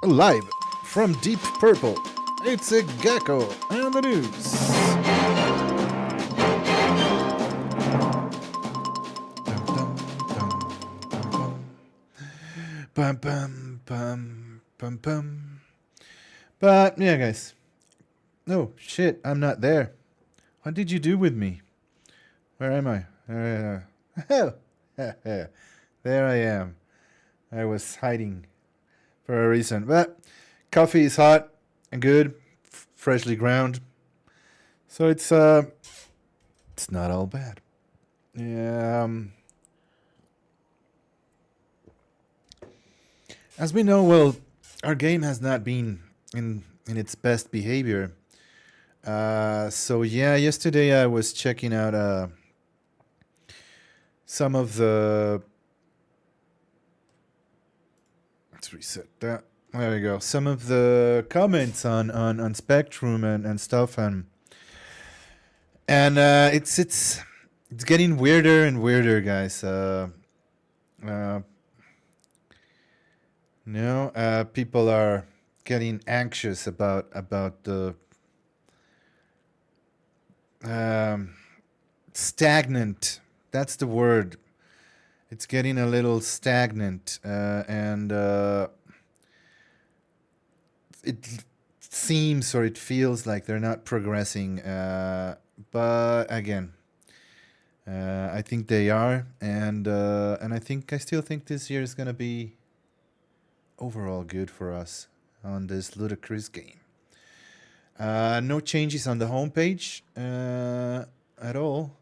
Live from Deep Purple, it's a gecko and the news. Bum, bum, bum, bum, bum. But yeah, guys. Oh shit, I'm not there. What did you do with me? Where am I? Oh, there I am. I was hiding for a reason. But coffee is hot and good, freshly ground. So it's not all bad. Yeah. As we know, well, our game has not been in its best behavior. So yeah, yesterday I was checking out some of the. Let's reset that. There we go. Some of the comments on Spectrum and stuff, and it's getting weirder and weirder, guys. People are getting anxious about the stagnant. That's the word. It's getting a little stagnant, and it seems or it feels like they're not progressing. But again, I think they are, and I still think this year is gonna be overall good for us on this ludicrous game. No changes on the homepage at all.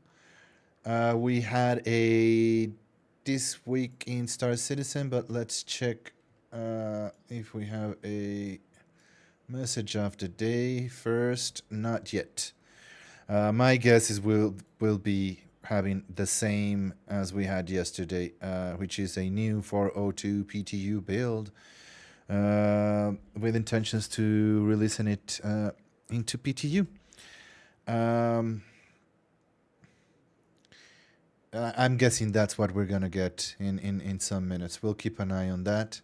We had a This Week in Star Citizen, but let's check if we have a message of the day first. Not yet. My guess is we'll be having the same as we had yesterday, which is a new 402 PTU build with intentions to releasing it into PTU. I'm guessing that's what we're gonna get in some minutes. We'll keep an eye on that.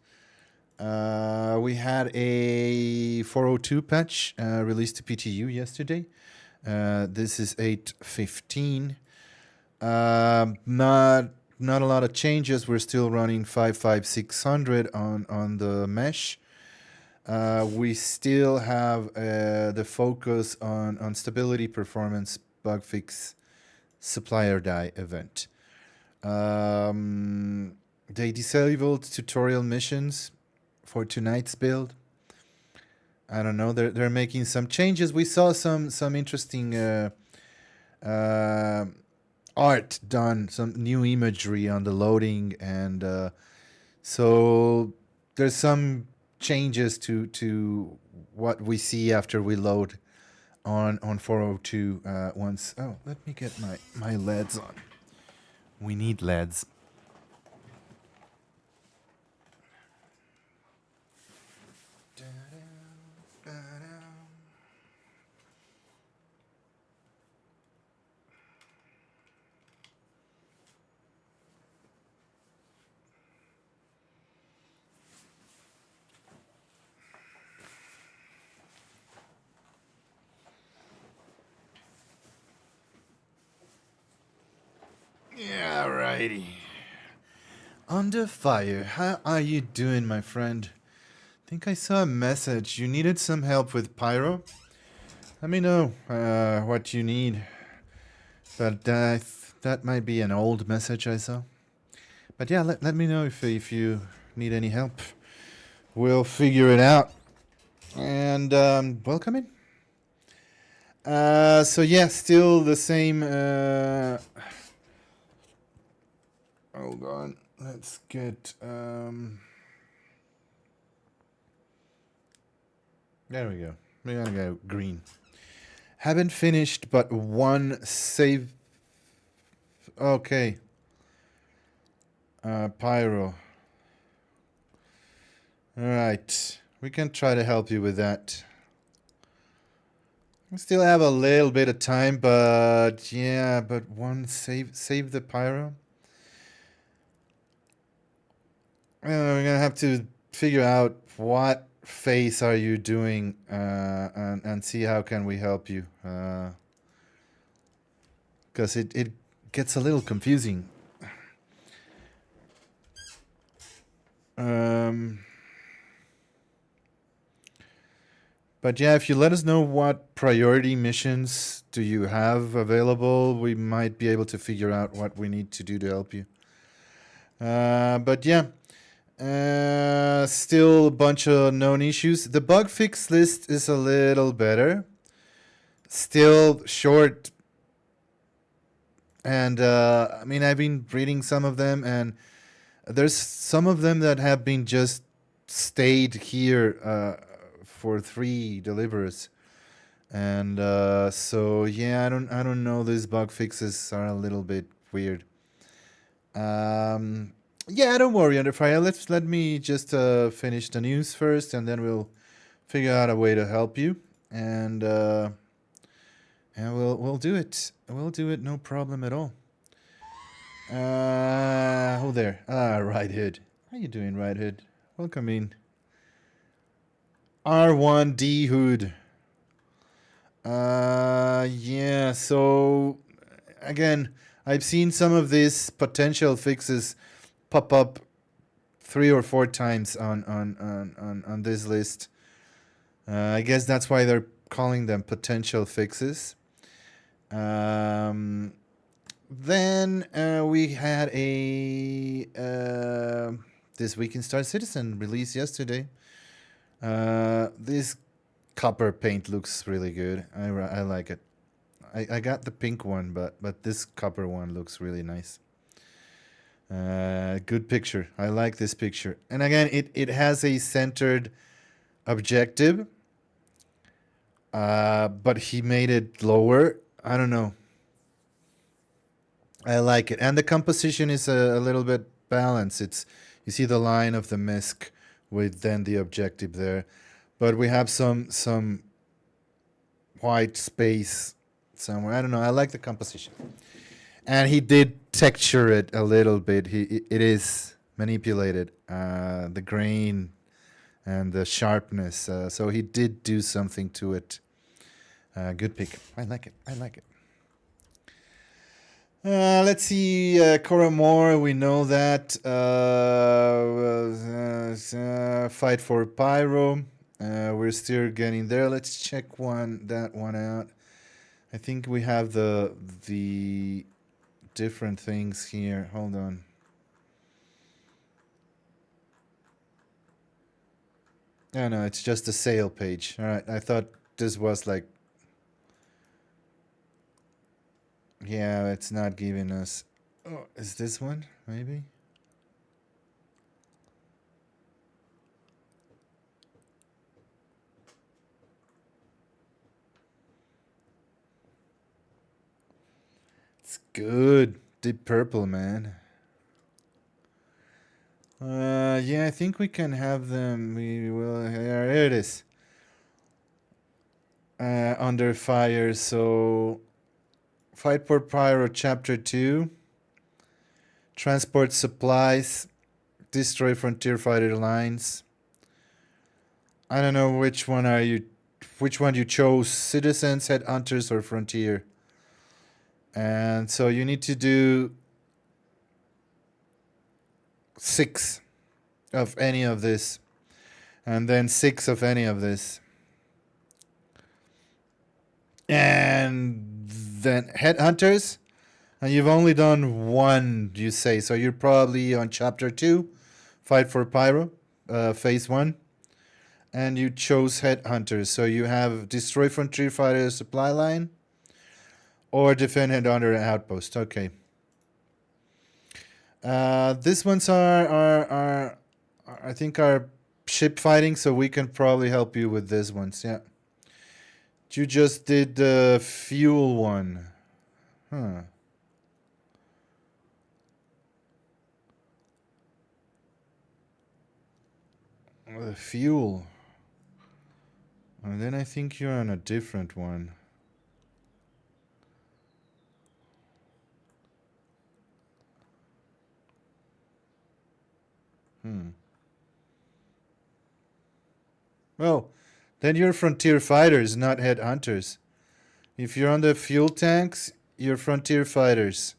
We had a 402 patch released to PTU yesterday. This is 8.15. Not a lot of changes. We're still running 55600 on the mesh. We still have the focus on stability, performance, bug fix, supplier die event. They disabled tutorial missions for tonight's build. I don't know. They're making some changes. We saw some interesting art done, some new imagery on the loading, and so there's some changes to what we see after we load on 402 once. Oh, let me get my LEDs on. We need LEDs. Yeah, righty. Under fire. How are you doing, my friend? I think I saw a message. You needed some help with pyro? Let me know what you need. But that might be an old message I saw. But yeah, let me know if you need any help. We'll figure it out. And welcome in. So yeah, still the same. Hold on. Let's get. There we go. We're gonna go green. Haven't finished, but one save. Okay. Pyro. All right. We can try to help you with that. We still have a little bit of time, but yeah, but one save the pyro. We're gonna have to figure out what phase are you doing, and see how can we help you, because it gets a little confusing. But yeah, if you let us know what priority missions do you have available, we might be able to figure out what we need to do to help you. But yeah, still a bunch of known issues. The bug fix list is a little better. Still short. And I mean, I've been reading some of them, and there's some of them that have been just stayed here for 3 delivers. And so yeah, I don't know. These bug fixes are a little bit weird. Yeah, don't worry, Underfire. Let me just finish the news first, and then we'll figure out a way to help you, and we'll do it. We'll do it, no problem at all. Who there? Right Hood. How you doing, Right Hood? Welcome in. R1D Hood. Yeah. So again, I've seen some of these potential fixes pop up 3 or 4 times on this list. I guess that's why they're calling them potential fixes. Then we had a This Week in Star Citizen released yesterday. This copper paint looks really good. I like it. I got the pink one, but this copper one looks really nice. Good picture. I like this picture. And again, it has a centered objective, but he made it lower. I don't know. I like it. And the composition is a little bit balanced. You see the line of the misc with then the objective there. But we have some white space somewhere. I don't know. I like the composition. And he did texture it a little bit. It is manipulated, the grain and the sharpness. So he did do something to it. Good pick. I like it. I like it. Let's see. Cora Moore, we know that. Fight for Pyro. We're still getting there. Let's check that one out. I think we have the different things here. Hold on. Oh, no, it's just a sale page. All right, I thought this was like... Yeah, it's not giving us... Oh, is this one, maybe? It's good. Deep purple, man. Yeah, I think we can have them. We will... Here it is. Under fire, so... Fight for Pyro Chapter 2. Transport supplies. Destroy frontier fighter lines. I don't know which one you chose. Citizens, Headhunters, or Frontier. And so you need to do 6 of any of this. And then 6 of any of this. And then Headhunters. And you've only done 1, you say. So you're probably on Chapter 2. Fight for Pyro. Phase 1. And you chose Headhunters. So you have Destroy Frontier Fighter Supply Line. Or Defend Headhunter Outpost. Okay. These ones are I think are ship fighting, so we can probably help you with these ones. Yeah. You just did the fuel one. Huh. The fuel. And then I think you're on a different one. Well, then you're frontier fighters, not headhunters. If you're on the fuel tanks, you're frontier fighters,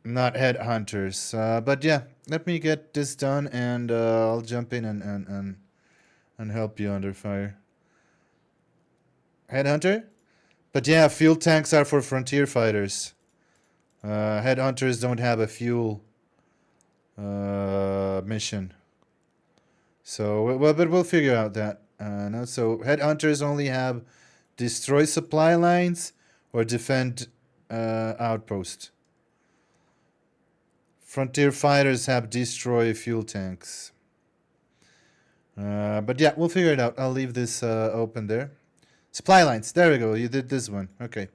not headhunters. But yeah, let me get this done, and I'll jump in and help you under fire. Headhunter? But yeah, fuel tanks are for frontier fighters. Headhunters don't have a fuel mission. So, well, but we'll figure out that. No, so headhunters only have destroy supply lines or defend outpost. Frontier fighters have destroy fuel tanks. But yeah, we'll figure it out. I'll leave this open there. Supply lines. There we go. You did this one. Okay.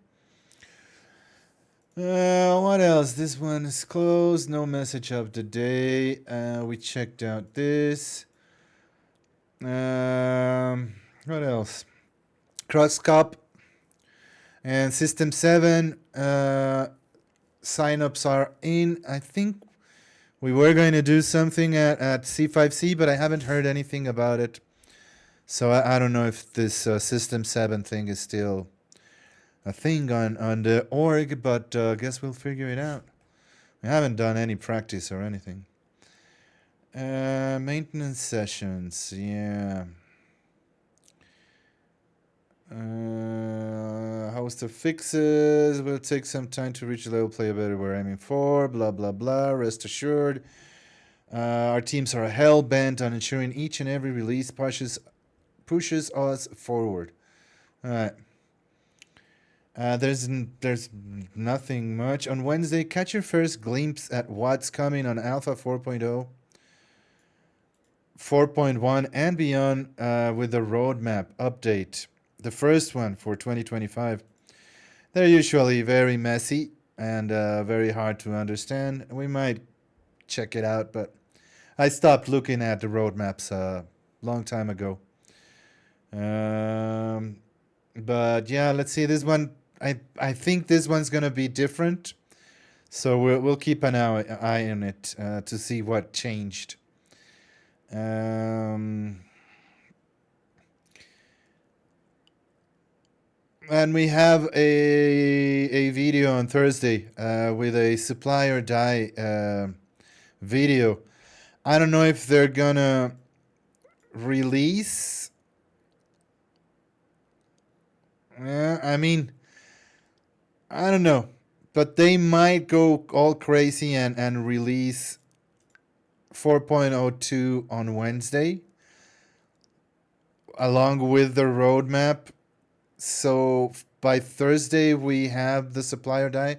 What else? This one is closed. No message of the day. We checked out this. What else? Crosscop and System 7 signups are in. I think we were going to do something at C5C, but I haven't heard anything about it. So I don't know if this System 7 thing is still a thing on the org, but I guess we'll figure it out. We haven't done any practice or anything. Maintenance sessions, yeah. Host of fixes will take some time to reach the level play better we're aiming for, blah blah blah. Rest assured, our teams are hell bent on ensuring each and every release pushes us forward. All right. There's nothing much on Wednesday. Catch your first glimpse at what's coming on Alpha 4.0, 4.1, and beyond with the roadmap update. The first one for 2025. They're usually very messy and very hard to understand. We might check it out, but I stopped looking at the roadmaps a long time ago. But yeah, let's see this one. I think this one's gonna be different, so we'll keep an eye on it to see what changed. And we have a video on Thursday with a supply or die video. I don't know if they're gonna release. I mean, I don't know, but they might go all crazy and release 4.02 on Wednesday along with the roadmap. So by Thursday we have the supply or die.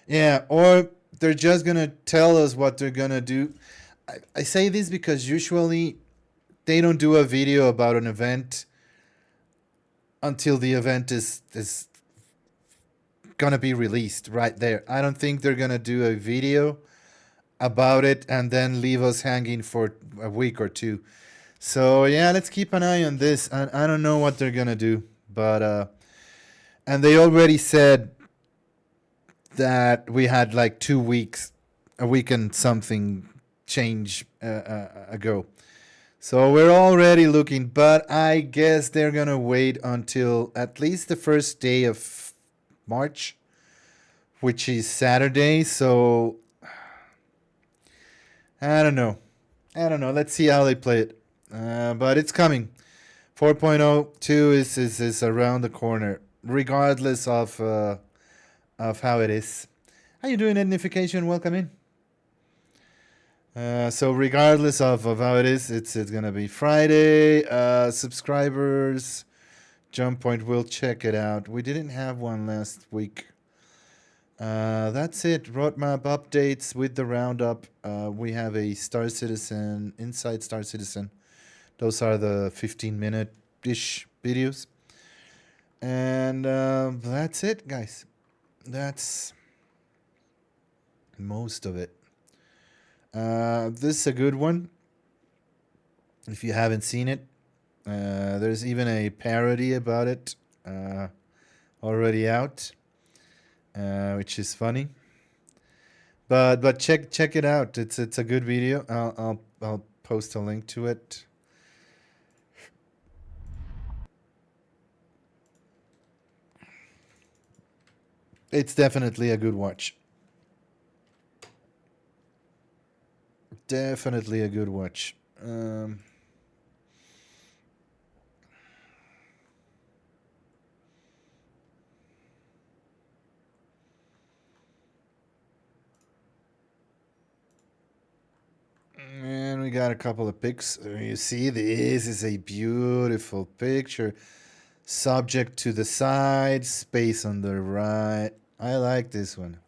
Yeah, or they're just gonna tell us what they're gonna do. I say this because usually they don't do a video about an event until the event is gonna be released right there. I don't think they're gonna do a video about it and then leave us hanging for a week or two. So yeah, let's keep an eye on this. I don't know what they're gonna do, but and they already said that we had like 2 weeks, a week and something change ago. So we're already looking, but I guess they're gonna wait until at least the first day of March, which is Saturday. So I don't know. Let's see how they play it. But it's coming. 4.02 is around the corner, regardless of how it is. How you doing, Edification? Welcome in. So regardless of how it is, it's gonna be Friday. Subscribers, Jump Point, we'll check it out. We didn't have one last week. That's it. Roadmap updates with the roundup. We have a Star Citizen, Inside Star Citizen. Those are the 15-minute-ish videos. And that's it, guys. That's most of it. This is a good one. If you haven't seen it, there's even a parody about it already out, which is funny. But check it out. It's a good video. I'll post a link to it. It's definitely a good watch. Definitely a good watch. And we got a couple of pics. You see, this is a beautiful picture. Subject to the side, space on the right. I like this one.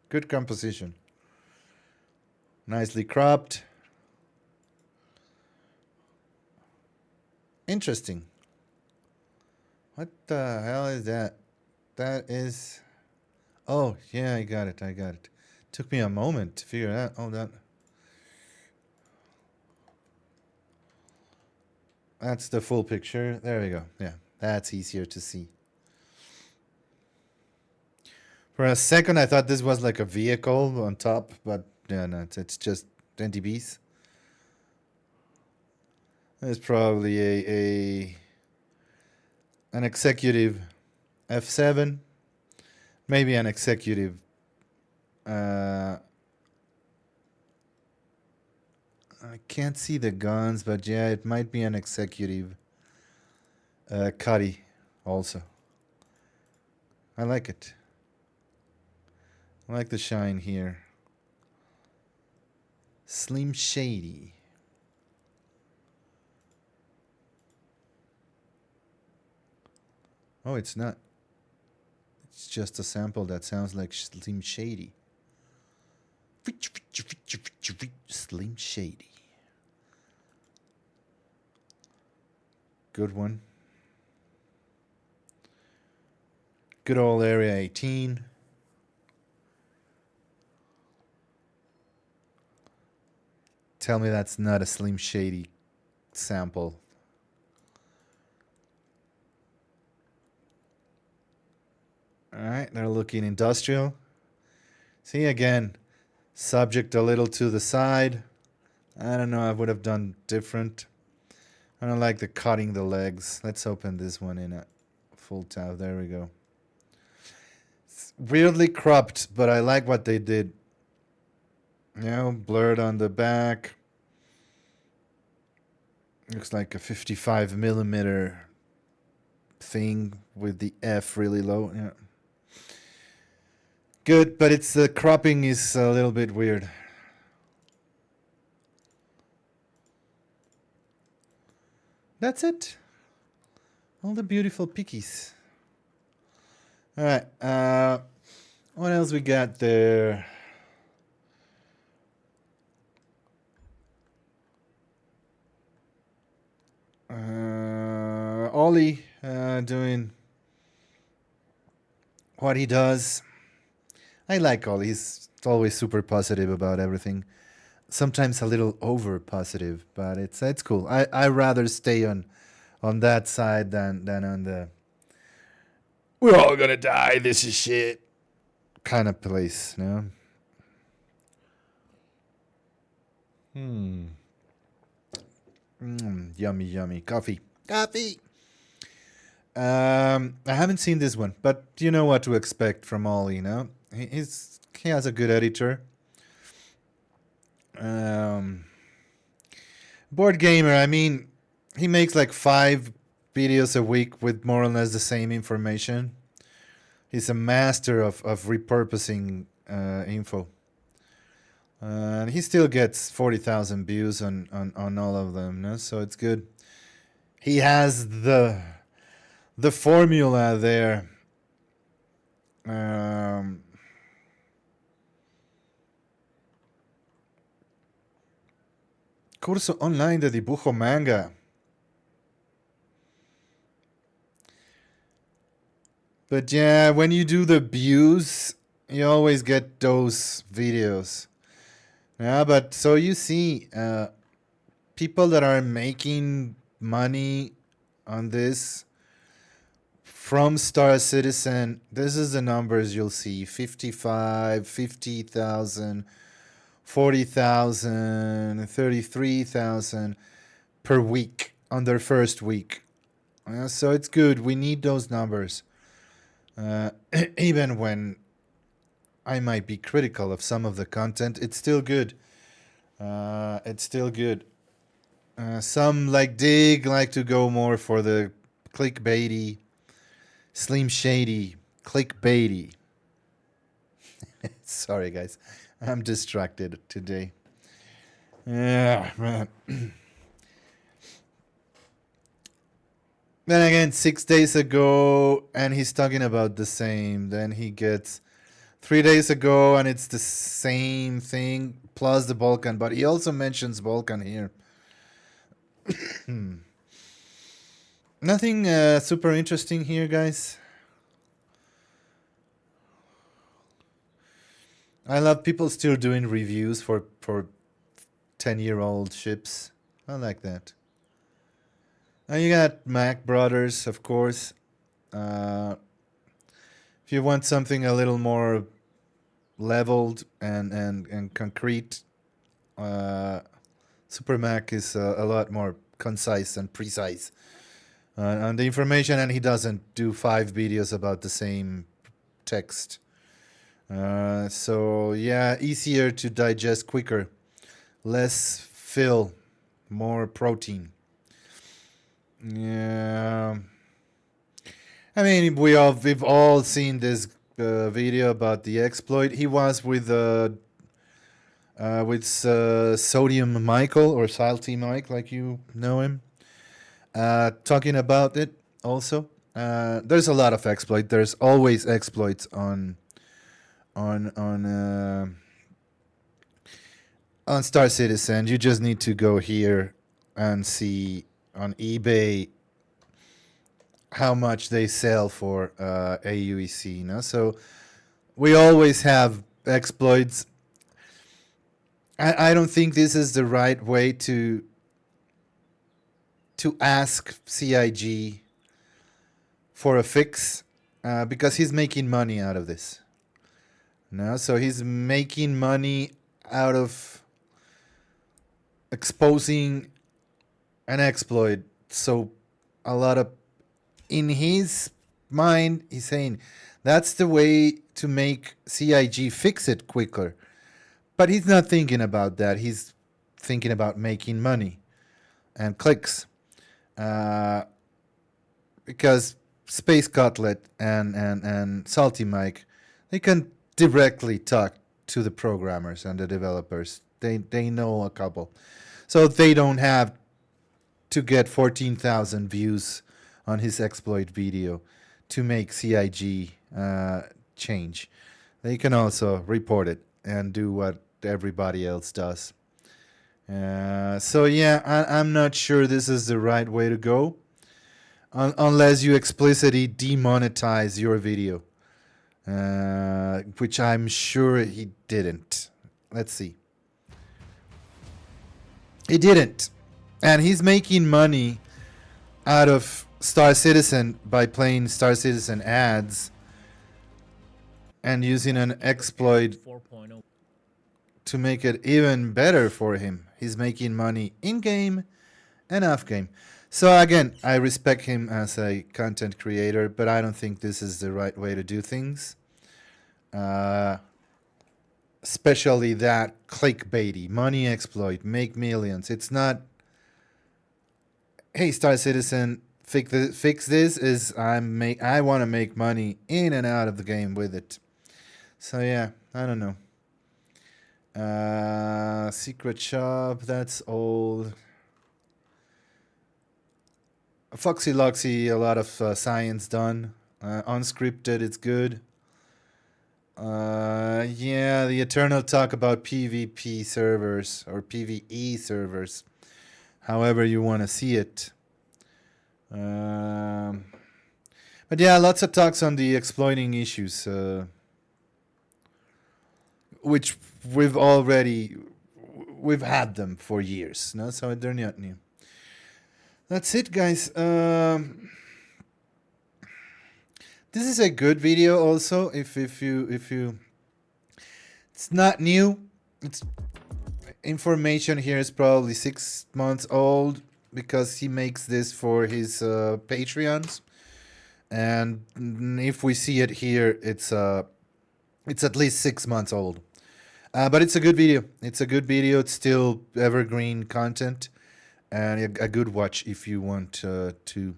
Good composition. Nicely cropped. Interesting. What the hell is that? That is... Oh, yeah, I got it. I got it. Took me a moment to figure out all that. That's the full picture. There we go. Yeah, that's easier to see. For a second, I thought this was like a vehicle on top, but yeah, no, it's just NTBs. It's probably an executive F7, maybe an executive. I can't see the guns, but yeah, it might be an executive Cuddy also. I like it. I like the shine here. Slim Shady. Oh, it's not. It's just a sample that sounds like Slim Shady. Slim Shady. Good one. Good old Area 18. Tell me that's not a Slim Shady sample. All right, they're looking industrial. See, again, subject a little to the side. I don't know, I would have done different. I don't like the cutting the legs. Let's open this one in a full tab. There we go. It's weirdly cropped, but I like what they did. You know, blurred on the back. Looks like a 55 millimeter thing with the F really low. Yeah. Good, but it's the cropping is a little bit weird. That's it. All the beautiful pickies. All right. What else we got there? Ollie doing what he does. I like Ollie. He's always super positive about everything. Sometimes a little over positive, but it's cool. I rather stay on that side than on the we're all gonna die, this is shit kind of place, you know? Yummy, yummy. Coffee. Coffee. I haven't seen this one, but you know what to expect from Ollie, you know? He has a good editor. Board gamer, I mean, he makes like 5 videos a week with more or less the same information. He's a master of repurposing info. And he still gets 40,000 views on all of them, no? So it's good. He has the formula there. Curso online de dibujo manga. But yeah, when you do the views, you always get those videos. Yeah, but so you see, people that are making money on this from Star Citizen, this is the numbers you'll see: 55, 50,000, 40,000, 33,000 per week on their first week. So it's good. We need those numbers. Even when I might be critical of some of the content, it's still good. It's still good. Some like Dig like to go more for the clickbaity, slim shady, clickbaity. Sorry, guys. I'm distracted today. Yeah, man. Then again, 6 days ago, and he's talking about the same. Then he gets 3 days ago, and it's the same thing, plus the Balkan. But he also mentions Balkan here. Nothing super interesting here, guys. I love people still doing reviews for 10-year-old ships. I like that. You got Mac Brothers, of course. If you want something a little more leveled and concrete, Super Mac is a lot more concise and precise on the information, and he doesn't do 5 videos about the same text. So yeah, easier to digest, quicker, less fill, more protein. Yeah, I mean we've all seen this video about the exploit. He was with Sodium Michael, or Salty Mike, like you know him, talking about it. Also, there's a lot of exploit. There's always exploits on Star Citizen. You just need to go here and see on eBay how much they sell for AUEC. No? So we always have exploits. I don't think this is the right way to ask CIG for a fix, because he's making money out of this. No, so he's making money out of exposing an exploit. So a lot of, in his mind, he's saying that's the way to make CIG fix it quicker. But he's not thinking about that. He's thinking about making money and clicks. Because Space Cutlet and Salty Mike, they can directly talk to the programmers and the developers. They know a couple. So they don't have to get 14,000 views on his exploit video to make CIG change. They can also report it and do what everybody else does. So yeah, I'm not sure this is the right way to go, unless you explicitly demonetize your video, which I'm sure he didn't. Let's see. He didn't. And he's making money out of Star Citizen by playing Star Citizen ads and using an exploit to make it even better for him. He's making money in-game and off-game. So again, I respect him as a content creator, but I don't think this is the right way to do things. Especially that clickbaity, money exploit, make millions. It's not, hey, Star Citizen, fix this, is I want to make money in and out of the game with it. So yeah, I don't know. Secret Shop, that's old. Foxy Loxy, a lot of science done. Unscripted, it's good. Yeah, the eternal talk about PvP servers or PvE servers, however you want to see it. But yeah, lots of talks on the exploiting issues, which we've had them for years, no? So they're not new. That's it, guys. This is a good video also. If you, it's not new. It's information here is probably 6 months old because he makes this for his Patreons, and if we see it here, it's It's at least 6 months old. But it's a good video. It's a good video. It's still evergreen content, and a good watch if you want to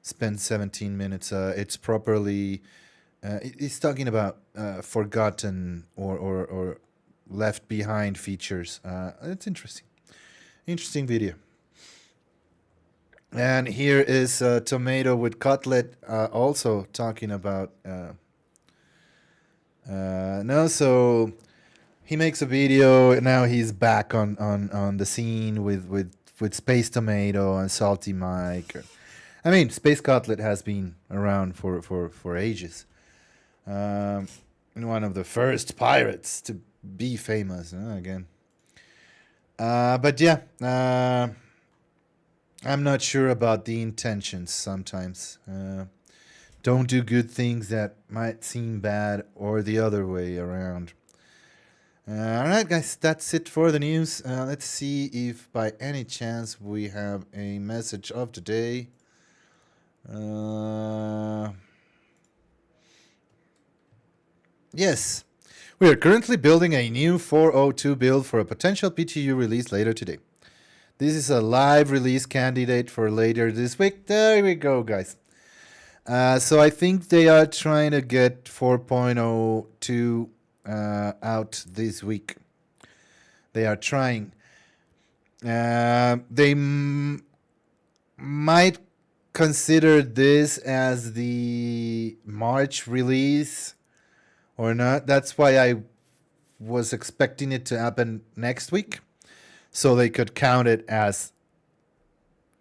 spend 17 minutes. It's properly. It's talking about forgotten or left behind features. It's interesting. Interesting video. And here is Tomato with Cutlet, also talking about. No, so he makes a video. Now he's back on the scene with Space Tomato and Salty Mike. I mean, Space Cutlet has been around for ages. One of the first pirates to be famous again. But yeah, I'm not sure about the intentions sometimes. Don't do good things that might seem bad or the other way around. All right, guys, that's it for the news. Let's see if by any chance we have a message of the day. Yes, we are currently building a new 402 build for a potential PTU release later today. This is a live release candidate for later this week. There we go, guys. So I think they are trying to get 4.02 out this week. They are trying. They might consider this as the March release or not. That's why I was expecting it to happen next week, so they could count it as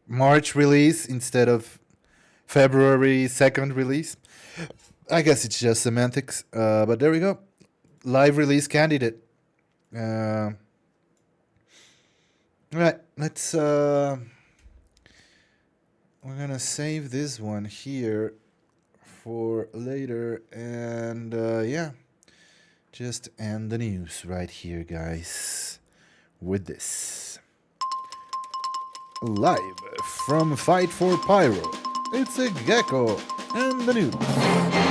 March release instead of February 2nd release. I guess it's just semantics, but there we go. Live release candidate. All right, let's. We're gonna save this one here for later, and yeah, just end the news right here, guys, with this. Live from Fight for Pyro. It's a Gecko and the news.